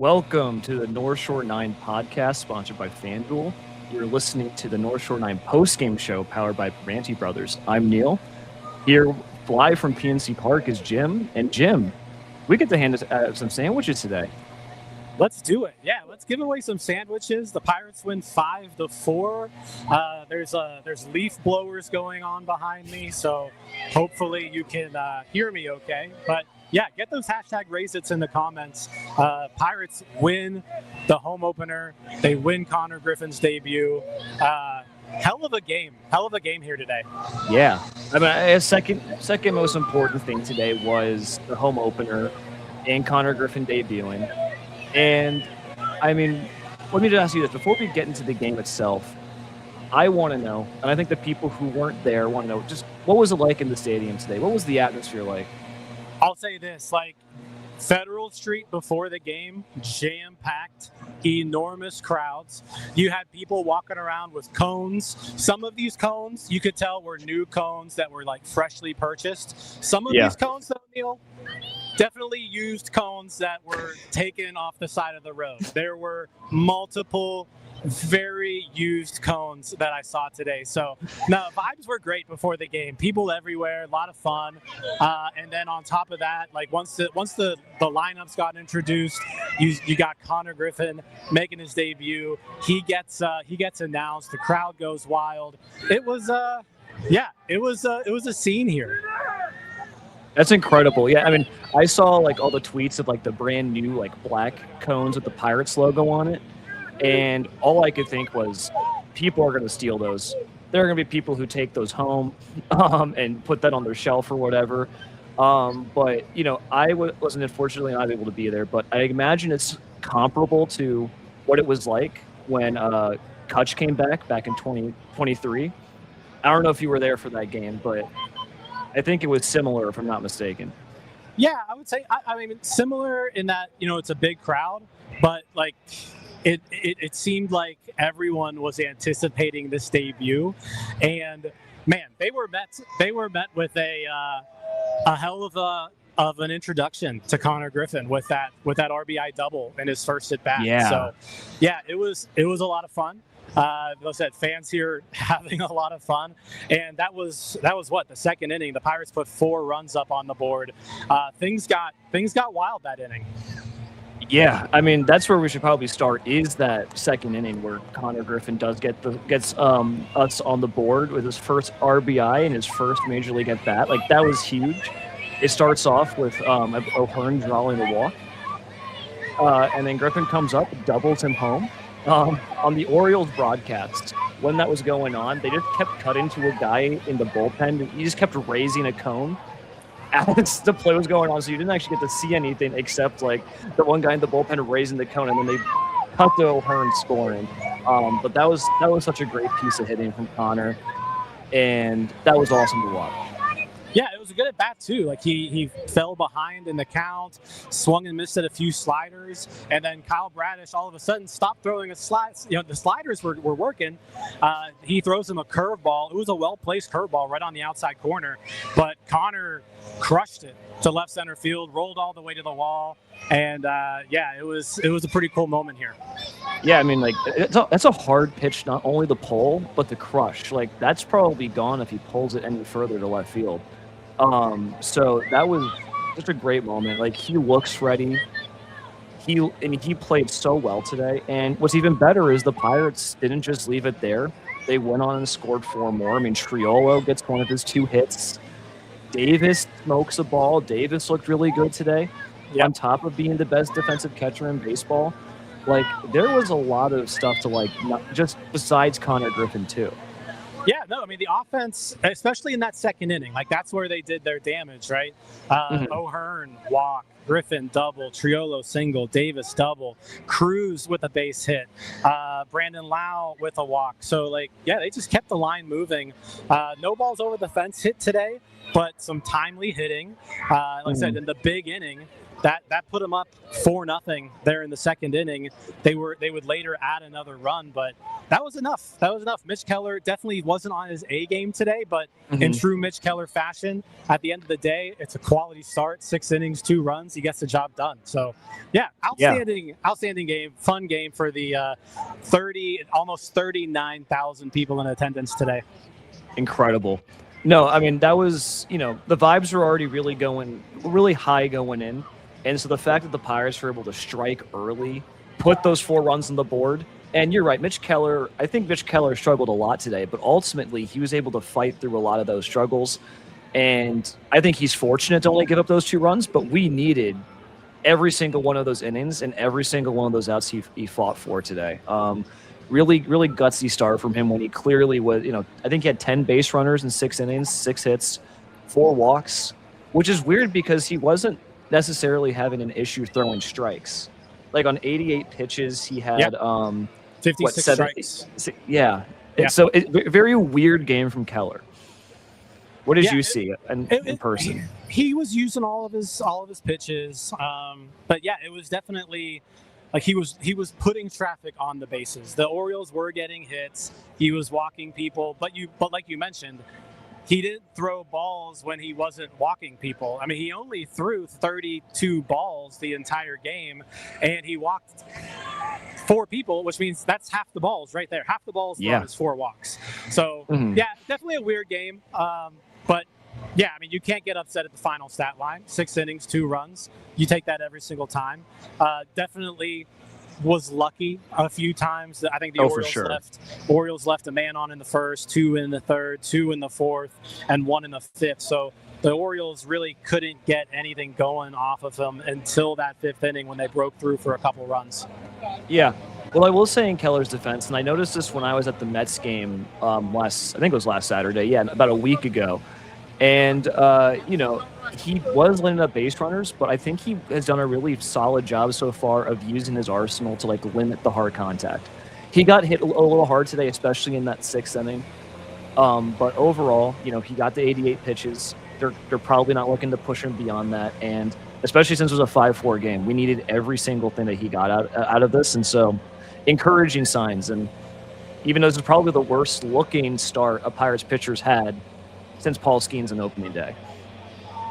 Welcome to the North Shore 9 podcast, sponsored by FanDuel. You're listening to the North Shore 9 Postgame Show, powered by Primanti Bros. I'm Neil. Here, live from PNC Park, is Jim. And Jim, we get to hand us some sandwiches today. Let's do it. Yeah, let's give away some sandwiches. The Pirates win 5-4. There's leaf blowers going on behind me, so hopefully you can hear me okay. But yeah, get those hashtag Raise-Its in the comments. Pirates win the home opener. They win Konnor Griffin's debut. Hell of a game here today. Yeah, I mean, a second most important thing today was the home opener and Konnor Griffin debuting. And I mean, let me just ask you this before we get into the game itself. I want to know, and I think the people who weren't there want to know, just what was it like in the stadium today? What was the atmosphere like? I'll say this, Federal Street before the game, jam-packed, enormous crowds. You had people walking around with cones. Some of these cones, you could tell, were new cones that were freshly purchased. Some of these cones, though, Neil, definitely used cones that were taken off the side of the road. There were multiple very used cones that I saw today. So, no, vibes were great before the game. People everywhere, a lot of fun. And then on top of that, once the lineups got introduced, you got Konnor Griffin making his debut. He gets announced. The crowd goes wild. It was a scene here. That's incredible. Yeah, I mean, I saw all the tweets of the brand new black cones with the Pirates logo on it. And all I could think was, people are going to steal those. There are going to be people who take those home and put that on their shelf or whatever. But, I wasn't unfortunately not able to be there. But I imagine it's comparable to what it was like when Kutch came back in 2023. I don't know if you were there for that game, but I think it was similar, if I'm not mistaken. Yeah, I would say, I mean, similar in that, it's a big crowd. But, It seemed like everyone was anticipating this debut, and man, they were met with a hell of an introduction to Konnor Griffin with that RBI double in his first at bat. Yeah. So yeah, it was a lot of fun. Like I said, fans here having a lot of fun, and that was what, the second inning. The Pirates put 4 runs up on the board. Things got wild that inning. Yeah, I mean, that's where we should probably start, is that second inning where Konnor Griffin does gets us on the board with his first RBI and his first major league at bat. That was huge. It starts off with O'Hearn drawing the walk, and then Griffin comes up, doubles him home. On the Orioles broadcast, when that was going on, they just kept cutting to a guy in the bullpen. He just kept raising a cone as the play was going on, so you didn't actually get to see anything except the one guy in the bullpen raising the cone, and then they cut to O'Hearn scoring. But that was such a great piece of hitting from Konnor, and that was awesome to watch. Yeah, it was a good at bat too. He fell behind in the count, swung and missed at a few sliders, and then Kyle Bradish all of a sudden stopped throwing a slide. The sliders were working. He throws him a curveball. It was a well-placed curveball right on the outside corner, but Konnor crushed it to left center field, rolled all the way to the wall, and it was a pretty cool moment here. Yeah, I mean, that's a hard pitch, not only the pull, but the crush. That's probably gone if he pulls it any further to left field. So that was just a great moment. He looks ready. He played so well today. And what's even better is the Pirates didn't just leave it there. They went on and scored 4 more. I mean, Triolo gets one of his 2 hits. Davis smokes a ball. Davis looked really good today. Yep. On top of being the best defensive catcher in baseball. There was a lot of stuff to not just besides Konnor Griffin too. Yeah, no, I mean, the offense, especially in that second inning, that's where they did their damage, right? O'Hearn, walk, Griffin, double, Triolo, single, Davis, double, Cruz with a base hit, Brandon Lowe with a walk. So, they just kept the line moving. No balls over the fence hit today, but some timely hitting. I said, in the big inning, that put them up 4-0 there in the second inning. They would later add another run, but that was enough. Mitch Keller definitely wasn't on his A game today, but in true Mitch Keller fashion, at the end of the day, it's a quality start. 6 innings, 2 runs. He gets the job done. So yeah, outstanding game, fun game for the almost 39,000 people in attendance today. Incredible. No, I mean, that was, the vibes were already really high going in. And so the fact that the Pirates were able to strike early, put those 4 runs on the board, and you're right, I think Mitch Keller struggled a lot today, but ultimately he was able to fight through a lot of those struggles. And I think he's fortunate to only give up those 2 runs, but we needed every single one of those innings and every single one of those outs he fought for today. Really gutsy start from him when he clearly was, I think he had 10 base runners in 6 innings, 6 hits, 4 walks, which is weird because he wasn't necessarily having an issue throwing strikes. Like on 88 pitches, he had 56 strikes. Yeah. So very weird game from Keller. What did you see in person? He was using all of his pitches, but yeah, it was definitely like he was putting traffic on the bases. The Orioles were getting hits. He was walking people, but like you mentioned, he didn't throw balls when he wasn't walking people. I mean, he only threw 32 balls the entire game, and he walked 4 people, which means that's half the balls right there. Half the balls thrown is 4 walks. So yeah, definitely a weird game. But yeah, I mean, you can't get upset at the final stat line. 6 innings, 2 runs. You take that every single time. Definitely was lucky a few times. I think the Orioles left a man on in the first, 2 in the third, 2 in the fourth, and 1 in the fifth. So the Orioles really couldn't get anything going off of them until that 5th inning when they broke through for a couple runs. Yeah. Well, I will say in Keller's defense, and I noticed this when I was at the Mets game I think it was last Saturday, about a week ago. And, he was lining up base runners, but I think he has done a really solid job so far of using his arsenal to, limit the hard contact. He got hit a little hard today, especially in that 6th inning. But overall, he got the 88 pitches. They're probably not looking to push him beyond that. And especially since it was a 5-4 game, we needed every single thing that he got out of this. And so encouraging signs. And even though this is probably the worst looking start a Pirates pitcher's had since Paul Skeens on opening day.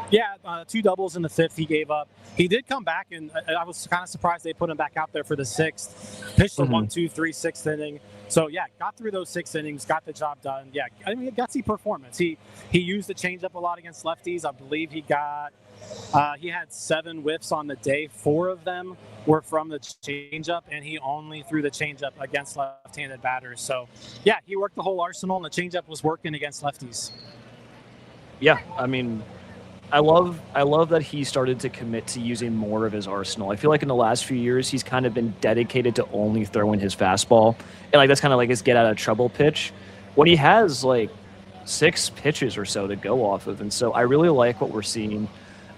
Yeah, 2 doubles in the 5th he gave up. He did come back, and I was kind of surprised they put him back out there for the 6th. Pitched the 1, 2, 3, 6th inning. So, yeah, got through those 6 innings, got the job done. Yeah, I mean, a gutsy performance. He used the changeup a lot against lefties. I believe he had 7 whiffs on the day. 4 of them were from the changeup, and he only threw the changeup against left-handed batters. So, yeah, he worked the whole arsenal, and the changeup was working against lefties. Yeah, I mean, I love that he started to commit to using more of his arsenal. I feel like in the last few years, he's kind of been dedicated to only throwing his fastball. And that's kind of like his get out of trouble pitch when he has 6 pitches or so to go off of. And so I really like what we're seeing.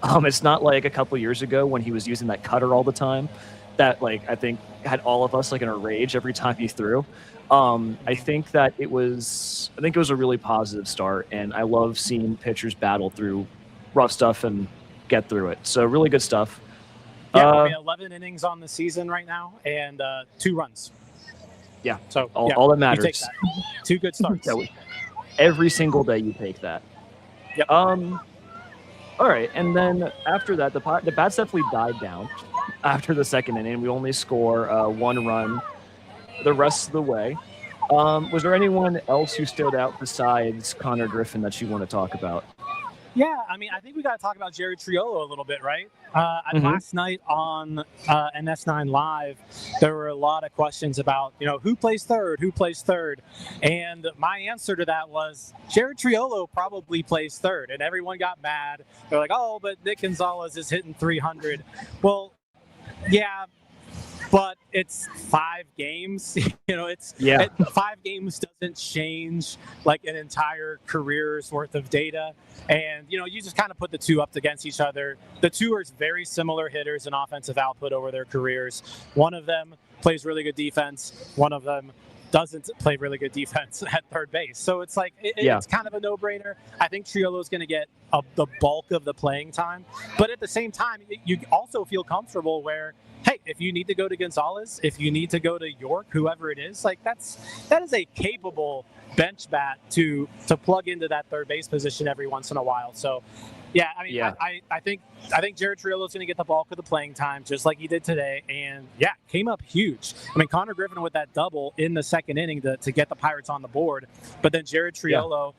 It's not like a couple years ago when he was using that cutter all the time that I think had all of us in a rage every time he threw. I think it was a really positive start, and I love seeing pitchers battle through rough stuff and get through it. So really good stuff. Yeah, we have 11 innings on the season right now and 2 runs. Yeah. So all that matters. You take that. 2 good starts. Every single day you take that. Yep. All right, and then after that, the bats definitely died down after the 2nd inning. We only score 1 run the rest of the way. Was there anyone else who stood out besides Konnor Griffin that you want to talk about? Yeah, I mean, I think we got to talk about Jerry Triolo a little bit, right? Last night on NS9 Live, there were a lot of questions about, who plays third, and my answer to that was Jerry Triolo probably plays third, and everyone got mad. They're like, oh, but Nick Gonzalez is hitting 300. Well, yeah, but it's 5 games. 5 games doesn't change an entire career's worth of data. And, you just kind of put the 2 up against each other. The 2 are very similar hitters in offensive output over their careers. One of them plays really good defense. One of them doesn't play really good defense at third base. So it's like it's kind of a no-brainer. I think Triolo is going to get the bulk of the playing time, but at the same time, you also feel comfortable where, hey, if you need to go to Gonzalez, if you need to go to York, whoever it is, like that is a capable bench bat to plug into that third base position every once in a while. So. Yeah, I mean, I think Jared Triolo is going to get the bulk of the playing time, just like he did today, and came up huge. I mean, Konnor Griffin with that double in the second inning to get the Pirates on the board, but then Jared Triolo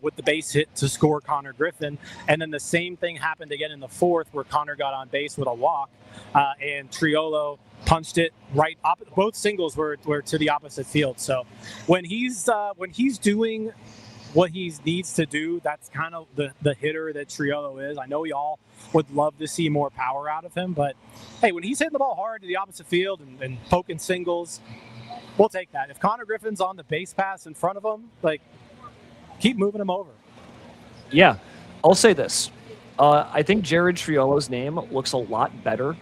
with the base hit to score Konnor Griffin, and then the same thing happened again in the fourth, where Konnor got on base with a walk, and Triolo punched it right up. Both singles were to the opposite field. So when he's doing what he needs to do, that's kind of the hitter that Triolo is. I know we all would love to see more power out of him, but hey, when he's hitting the ball hard to the opposite field and poking singles, we'll take that. If Konnor Griffin's on the base pass in front of him, like, keep moving him over. Yeah, I'll say this. I think Jared Triolo's name looks a lot better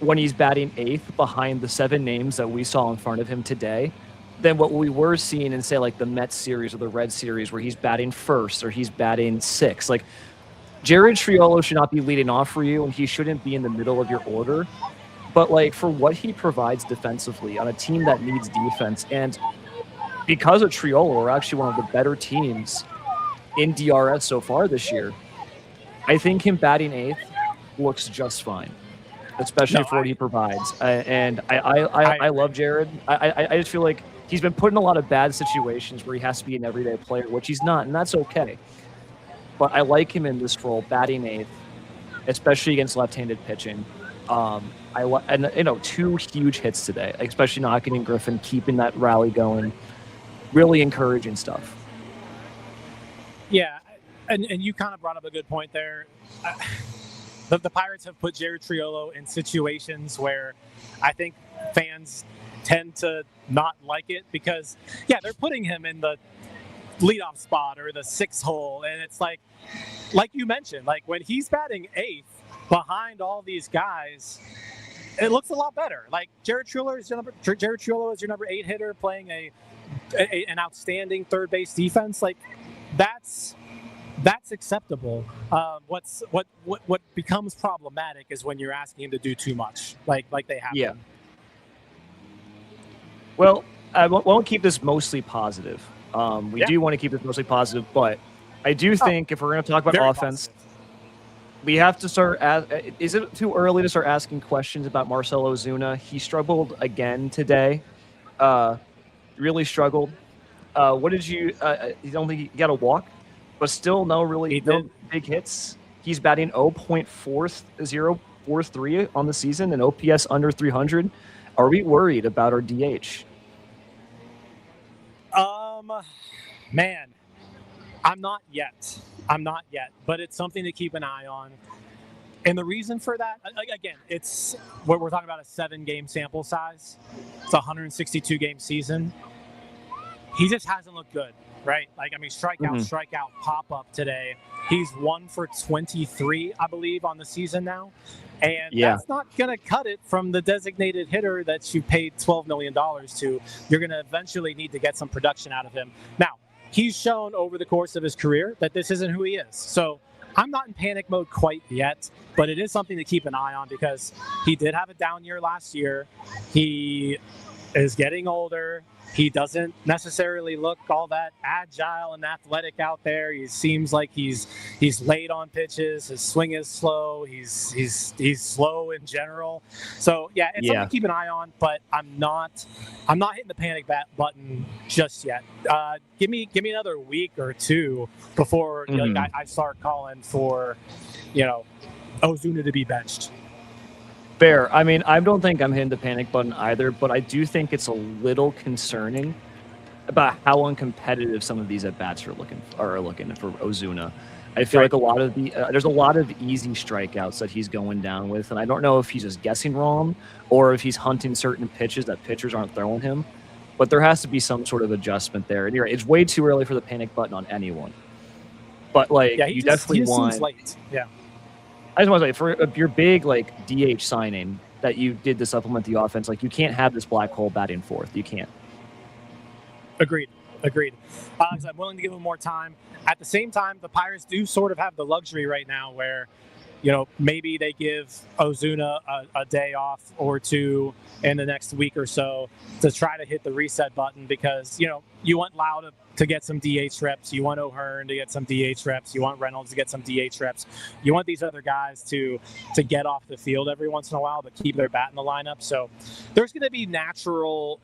when he's batting eighth behind the 7 names that we saw in front of him today than what we were seeing in, say, like the Mets series or the Red series, where he's batting first or he's batting sixth. Like, Jared Triolo should not be leading off for you, and he shouldn't be in the middle of your order. But, like, for what he provides defensively on a team that needs defense, and because of Triolo, we're actually one of the better teams in DRS so far this year, I think him batting eighth looks just fine, especially for what he provides. And I love Jared. I just feel like he's been put in a lot of bad situations where he has to be an everyday player, which he's not, and that's okay. But I like him in this role, batting eighth, especially against left-handed pitching. And 2 huge hits today, especially knocking in Griffin, keeping that rally going. Really encouraging stuff. Yeah, and you kind of brought up a good point there. The Pirates have put Jared Triolo in situations where I think fans tend to not like it because, they're putting him in the leadoff spot or the 6th hole. And it's like you mentioned, like when he's batting eighth behind all these guys, it looks a lot better. Like Jared Triolo is your number 8 hitter playing an outstanding third base defense. Like that's acceptable. What becomes problematic is when you're asking him to do too much, like they have. Yeah. Well, I won't keep this mostly positive. We do want to keep this mostly positive, but I do think if we're going to talk about offense, we have to start. Is it too early to start asking questions about Marcell Ozuna? He struggled again today. Really struggled. What did you? You don't think he got a walk? But still, no big hits. He's batting 0.4043 on the season and OPS under 300. Are we worried about our DH? Man, I'm not yet, but it's something to keep an eye on. And the reason for that, again, it's what we're talking about, a 7-game sample size. It's a 162-game season. He just hasn't looked good. Right? Like, I mean, strikeout, pop-up today. He's 1 for 23, I believe, on the season now. And that's not going to cut it from the designated hitter that you paid $12 million to. You're going to eventually need to get some production out of him. Now, he's shown over the course of his career that this isn't who he is. So I'm not in panic mode quite yet, but it is something to keep an eye on because he did have a down year last year. He is getting older. He doesn't necessarily look all that agile and athletic out there. He seems like he's late on pitches. His swing is slow. He's slow in general. So it's something to keep an eye on. But I'm not hitting the panic button just yet. Give me another week or 2 before I start calling for Ozuna to be benched. Fair. I mean, I don't think I'm hitting the panic button either, but I do think it's a little concerning about how uncompetitive some of these at-bats are looking for Ozuna. I feel like there's a lot of easy strikeouts that he's going down with, and I don't know if he's just guessing wrong or if he's hunting certain pitches that pitchers aren't throwing him, but there has to be some sort of adjustment there. And it's way too early for the panic button on anyone. But, you definitely want... seems late. Yeah. I just want to say, for your big DH signing that you did to supplement the offense, you can't have this black hole batting fourth. You can't. Agreed. I'm willing to give him more time. At the same time, the Pirates do sort of have the luxury right now where, maybe they give Ozuna a day off or two in the next week or so to try to hit the reset button because, you want Lowe to get some DH reps. You want O'Hearn to get some DH reps. You want Reynolds to get some DH reps. You want these other guys to get off the field every once in a while, but keep their bat in the lineup. So there's going to be natural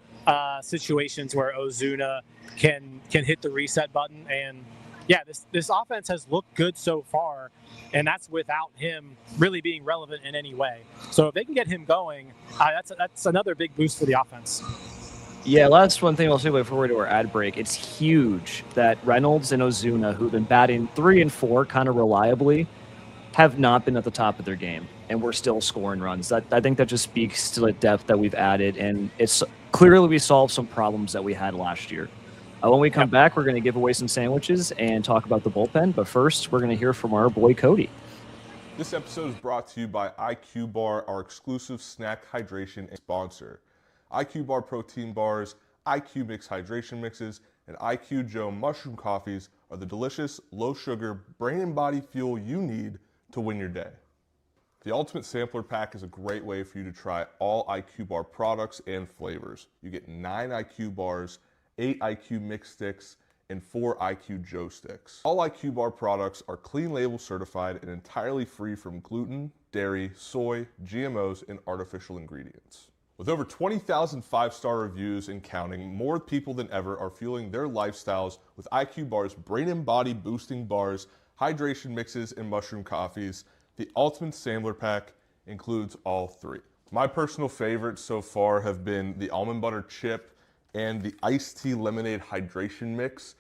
situations where Ozuna can hit the reset button. And yeah, this offense has looked good so far, and that's without him really being relevant in any way. So if they can get him going, that's another big boost for the offense. Yeah, last one thing I'll say before we do our ad break. It's huge that Reynolds and Ozuna, who've been batting 3 and 4 kind of reliably, have not been at the top of their game, and we're still scoring runs. I think that just speaks to the depth that we've added, and it's clearly we solved some problems that we had last year. When we come back, we're going to give away some sandwiches and talk about the bullpen, but first, we're going to hear from our boy Cody. This episode is brought to you by IQ Bar, our exclusive snack hydration sponsor. IQ Bar protein bars, IQ Mix hydration mixes, and IQ Joe mushroom coffees are the delicious, low-sugar, brain and body fuel you need to win your day. The Ultimate Sampler Pack is a great way for you to try all IQ Bar products and flavors. You get 9 IQ bars, 8 IQ Mix sticks, and 4 IQ Joe sticks. All IQ Bar products are clean label certified and entirely free from gluten, dairy, soy, GMOs, and artificial ingredients. With over 20,000 5-star reviews and counting, more people than ever are fueling their lifestyles with IQ Bar's brain and body boosting bars, hydration mixes, and mushroom coffees. The Ultimate Sampler Pack includes all 3. My personal favorites so far have been the almond butter chip and the iced tea lemonade hydration mix.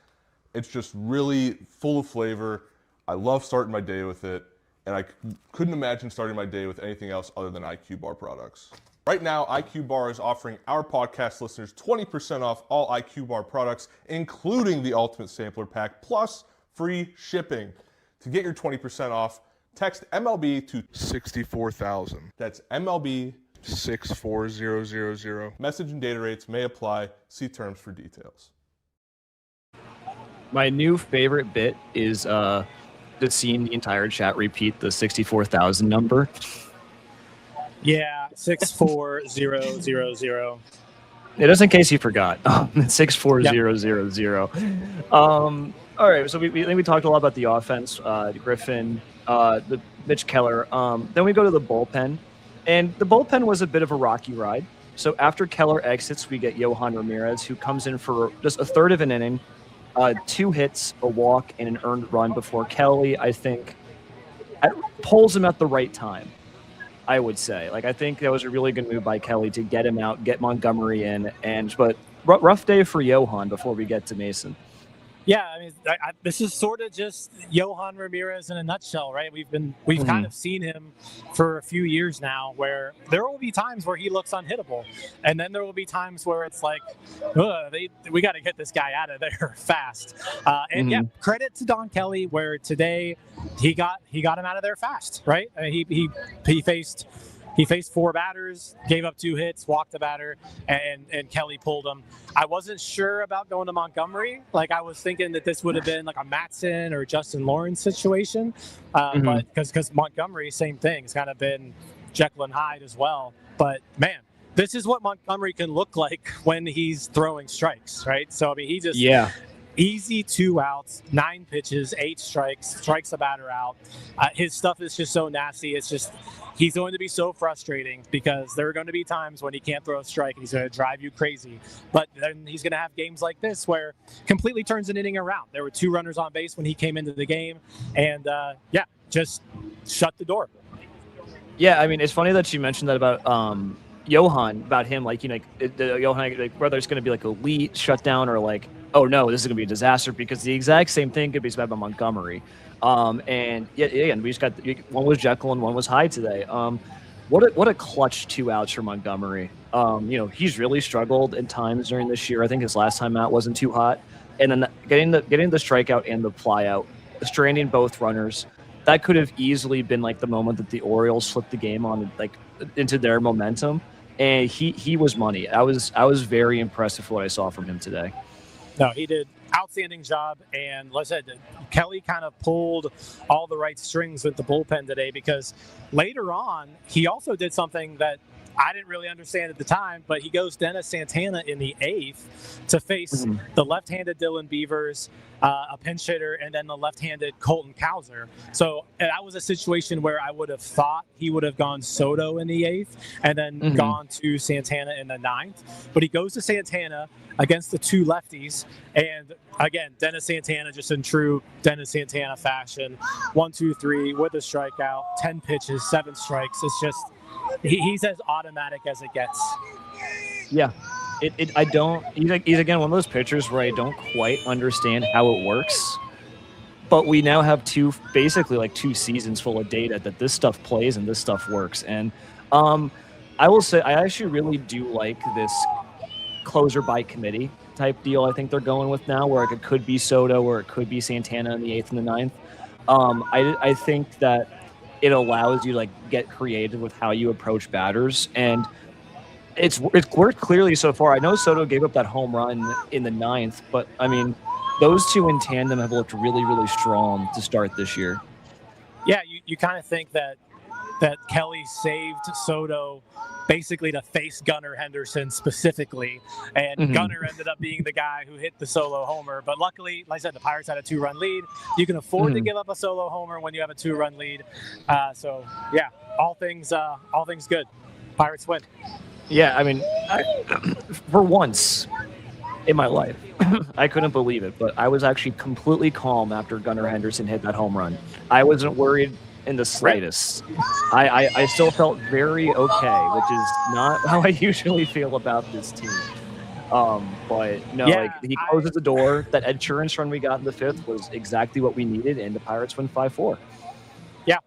It's just really full of flavor. I love starting my day with it, and I couldn't imagine starting my day with anything else other than IQ Bar products. Right now, IQ Bar is offering our podcast listeners 20% off all IQ Bar products, including the Ultimate Sampler Pack, plus free shipping. To get your 20% off, text MLB to 64,000. That's MLB 64000. Message and data rates may apply. See terms for details. My new favorite bit is just seeing the entire chat repeat the 64,000 number. Yeah, 64000. Just in case you forgot, 64000. All right, so we talked a lot about the offense, Griffin, the Mitch Keller. Then we go to the bullpen, and the bullpen was a bit of a rocky ride. So after Keller exits, we get Yohan Ramirez, who comes in for just a third of an inning, 2 hits, a walk, and an earned run before Kelly, I think, pulls him at the right time. I would say. I think that was a really good move by Kelly to get him out, get Montgomery in, but rough day for Yohan before we get to Mason. Yeah, I mean, this is sort of just Yohan Ramirez in a nutshell, right? We've kind of seen him for a few years now, where there will be times where he looks unhittable, and then there will be times where it's like, we got to get this guy out of there fast. And yeah, credit to Don Kelly, where today he got him out of there fast, right? I mean, he faced 4 batters, gave up 2 hits, walked a batter, and Kelly pulled him. I wasn't sure about going to Montgomery. I was thinking that this would have been like a Matson or Justin Lawrence situation. But because Montgomery, same thing. It's kind of been Jekyll and Hyde as well. But, man, this is what Montgomery can look like when he's throwing strikes, right? So, I mean, he just easy 2 outs, 9 pitches, 8 strikes the batter out. His stuff is just so nasty. It's just he's going to be so frustrating because there are going to be times when he can't throw a strike and he's going to drive you crazy. But then he's going to have games like this where completely turns an inning around. There were 2 runners on base when he came into the game, and just shut the door. Yeah, I mean, it's funny that you mentioned that about Yohan, about him, Yohan, whether it's going to be like elite shutdown or oh no, this is going to be a disaster, because the exact same thing could be said about Montgomery. And again, we just got one was Jekyll and one was Hyde today. What a clutch 2 outs for Montgomery. He's really struggled at times during this year. I think his last time out wasn't too hot, and then getting the strikeout and the fly out, stranding both runners, that could have easily been the moment that the Orioles flipped the game on into their momentum. And he was money. I was very impressed with what I saw from him today. No, he did outstanding job, and like I said, Kelly kind of pulled all the right strings with the bullpen today, because later on he also did something that I didn't really understand at the time, but he goes Dennis Santana in the 8th to face the left-handed Dylan Beavers, a pinch hitter, and then the left-handed Colton Cowser. So that was a situation where I would have thought he would have gone Soto in the 8th and then gone to Santana in the 9th. But he goes to Santana against the two lefties, and again, Dennis Santana, just in true Dennis Santana fashion, 1, 2, 3 with a strikeout, 10 pitches, 7 strikes. It's just he's as automatic as it gets. Yeah, I don't. He's again one of those pitchers where I don't quite understand how it works. But we now have basically like 2 seasons full of data that this stuff plays and this stuff works. And I will say I actually really do like this closer by committee type deal. I think they're going with now, where it could be Soto or it could be Santana in the 8th and the 9th. I think that it allows you to like get creative with how you approach batters, and it's worked clearly so far. I know Soto gave up that home run in the 9th, but I mean, those two in tandem have looked really, really strong to start this year. Yeah, you kind of think that Kelly saved Soto basically to face Gunnar Henderson specifically, and Gunnar ended up being the guy who hit the solo homer. But luckily, like I said, the Pirates had a 2-run lead. You can afford to give up a solo homer when you have a 2-run lead. So yeah, all things good. Pirates win. Yeah, I mean, for once in my life, I couldn't believe it, but I was actually completely calm after Gunnar Henderson hit that home run. I wasn't worried in the slightest. I still felt very okay, which is not how I usually feel about this team. But no, like he closes the door. That insurance run we got in the 5th was exactly what we needed, and the Pirates win 5-4. Yeah,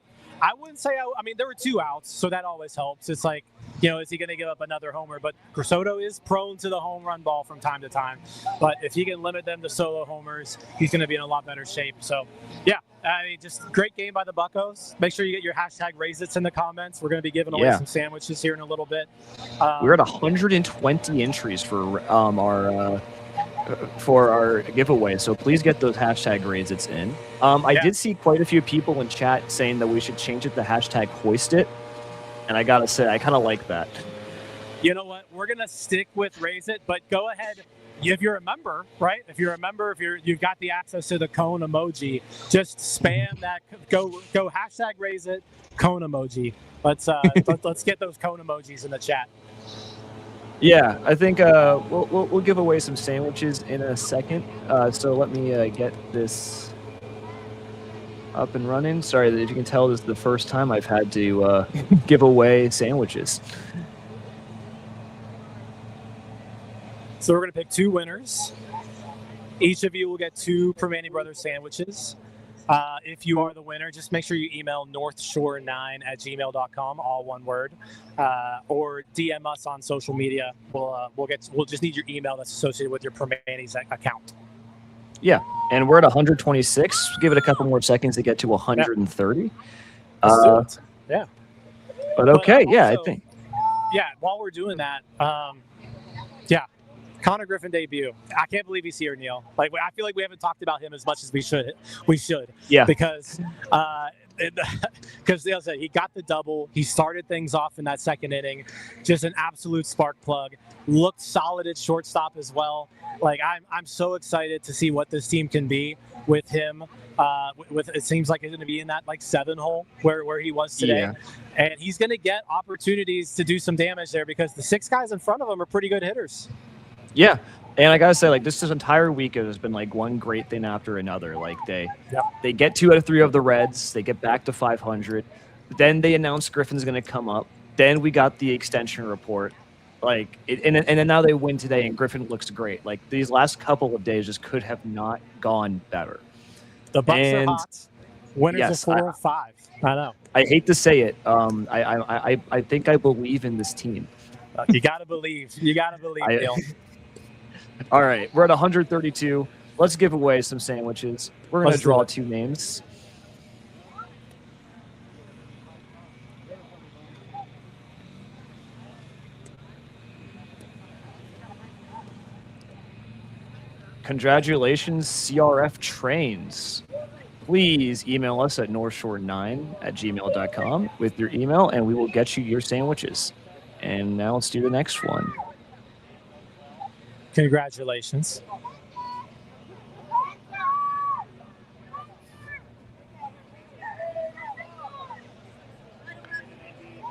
I wouldn't say. I mean, there were 2 outs, so that always helps. It's like, is he going to give up another homer? But Soto is prone to the home run ball from time to time. But if he can limit them to solo homers, he's going to be in a lot better shape. So, yeah, I mean, just great game by the Buccos. Make sure you get your hashtag Raisits in the comments. We're going to be giving away some sandwiches here in a little bit. We're at 120 entries for our giveaway, so please get those hashtag Raisits in. I did see quite a few people in chat saying that we should change it to hashtag Hoist It. And I gotta say, I kind of like that. You know what? We're gonna stick with Raise It, but go ahead. If you're a member, right? If you've got the access to the cone emoji, just spam that. Go hashtag Raise It, cone emoji. Let's get those cone emojis in the chat. Yeah, I think we'll give away some sandwiches in a second. So let me get this up and running. Sorry, if you can tell, this is the first time I've had to give away sandwiches. So we're going to pick 2 winners. Each of you will get 2 Primanti Brothers sandwiches. If you are the winner, just make sure you email northshore9@gmail.com, all one word, or DM us on social media. We'll just need your email that's associated with your Primanti's account. Yeah, and we're at 126. Give it a couple more seconds to get to 130. Yeah. But okay, also, I think. Yeah, while we're doing that, Konnor Griffin debut. I can't believe he's here, Neil. Like, I feel like we haven't talked about him as much as we should. Yeah. Because Dale said he got the double. He started things off in that 2nd inning. Just an absolute spark plug. Looked solid at shortstop as well. Like, I'm so excited to see what this team can be with him. With it seems like he's going to be in that like 7 hole where he was today, and he's going to get opportunities to do some damage there because the 6 guys in front of him are pretty good hitters. Yeah, and I gotta say, like, this entire week has been like one great thing after another. Like they get 2 out of 3 of the Reds, they get back to 500. Then they announced Griffin's going to come up. Then we got the extension report. Like, and then now they win today, and Griffin looks great. Like, these last couple of days just could have not gone better. The Bucks are hot. Winners are 4 or 5. I know. I hate to say it. I think I believe in this team. You gotta believe. Neil. All right, we're at 132. Let's give away some sandwiches. We're going to draw 2 names. Congratulations, CRF Trains. Please email us at northshore9@gmail.com with your email, and we will get you your sandwiches. And now let's do the next one. Congratulations.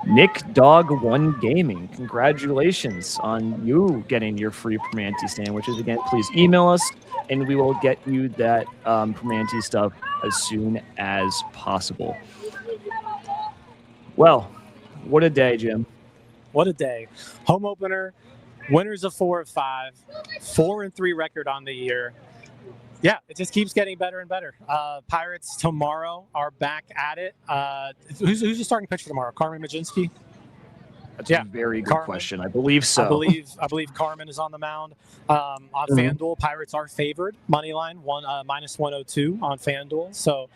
Nick Dog 1 Gaming. Congratulations on you getting your free Primanti sandwiches. Again, please email us, and we will get you that Primanti stuff as soon as possible. Well, what a day, Jim. What a day. Home opener, winners of 4 of 5, 4-3 record on the year. Yeah, it just keeps getting better and better. Pirates tomorrow are back at it. Who's your starting pitcher tomorrow? Carmen Majinski? That's a very good question. I believe so. I believe Carmen is on the mound. On FanDuel, Pirates are favored. Money line minus 102 on FanDuel. So,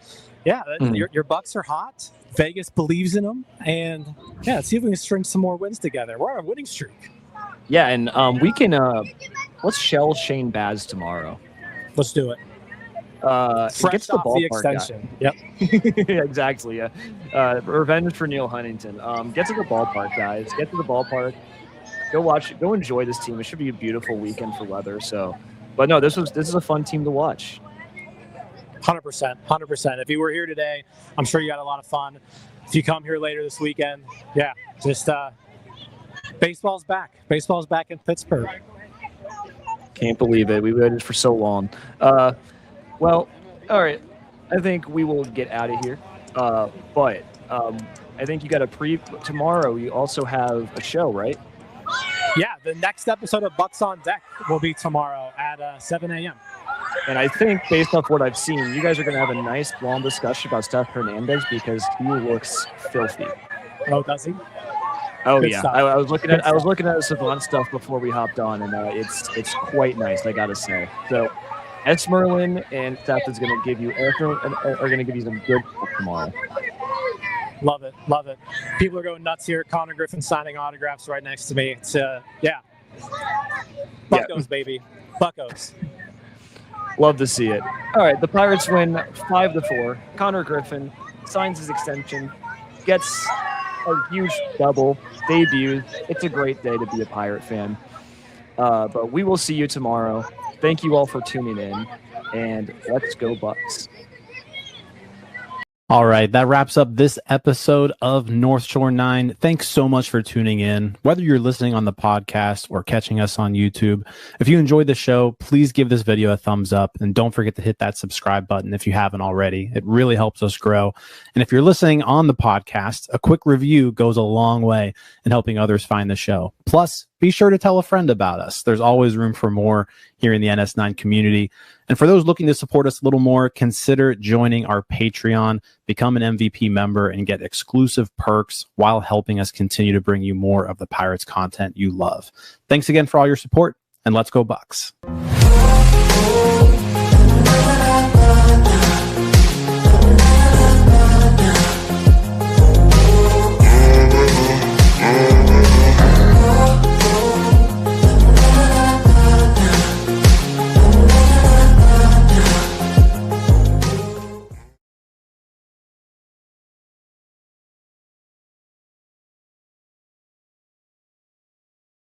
yeah, your Bucks are hot. Vegas believes in them, and yeah, let's see if we can string some more wins together. We're on a winning streak. Yeah, and we can let's shell Shane Baz tomorrow. Let's do it. Fresh off the extension. Yep. Yeah, exactly. Yeah. Revenge for Neil Huntington. Get to the ballpark, guys. Get to the ballpark. Go watch. Go enjoy this team. It should be a beautiful weekend for weather. So, but no, this is a fun team to watch. 100%. 100%. If you were here today, I'm sure you had a lot of fun. If you come here later this weekend, yeah, just baseball's back. Baseball's back in Pittsburgh. Can't believe it. We waited for so long. Well, all right. I think we will get out of here. But I think you got tomorrow. You also have a show, right? Yeah, the next episode of Bucks on Deck will be tomorrow at 7 a.m. And I think, based off what I've seen, you guys are going to have a nice, long discussion about Steph Hernandez because he looks filthy. Oh, does he? Oh, Good yeah. stuff. I was looking at the Savant stuff before we hopped on, and it's quite nice, I gotta say. So, S. Merlin and Steph is going to give you are going to give you some good stuff tomorrow. Love it, love it. People are going nuts here. Konnor Griffin signing autographs right next to me. It's yeah. Buccos, baby. Buccos. Love to see it. All right, the Pirates win 5-4. Konnor Griffin signs his extension, gets a huge double, debuts. It's a great day to be a Pirate fan. But we will see you tomorrow. Thank you all for tuning in, and let's go Bucks. All right, that wraps up this episode of North Shore 9. Thanks so much for tuning in. Whether you're listening on the podcast or catching us on YouTube, if you enjoyed the show, please give this video a thumbs up and don't forget to hit that subscribe button if you haven't already. It really helps us grow. And if you're listening on the podcast, a quick review goes a long way in helping others find the show. Plus, be sure to tell a friend about us. There's always room for more here in the NS9 community. And for those looking to support us a little more, consider joining our Patreon, become an MVP member, and get exclusive perks while helping us continue to bring you more of the Pirates content you love. Thanks again for all your support, and let's go Bucks.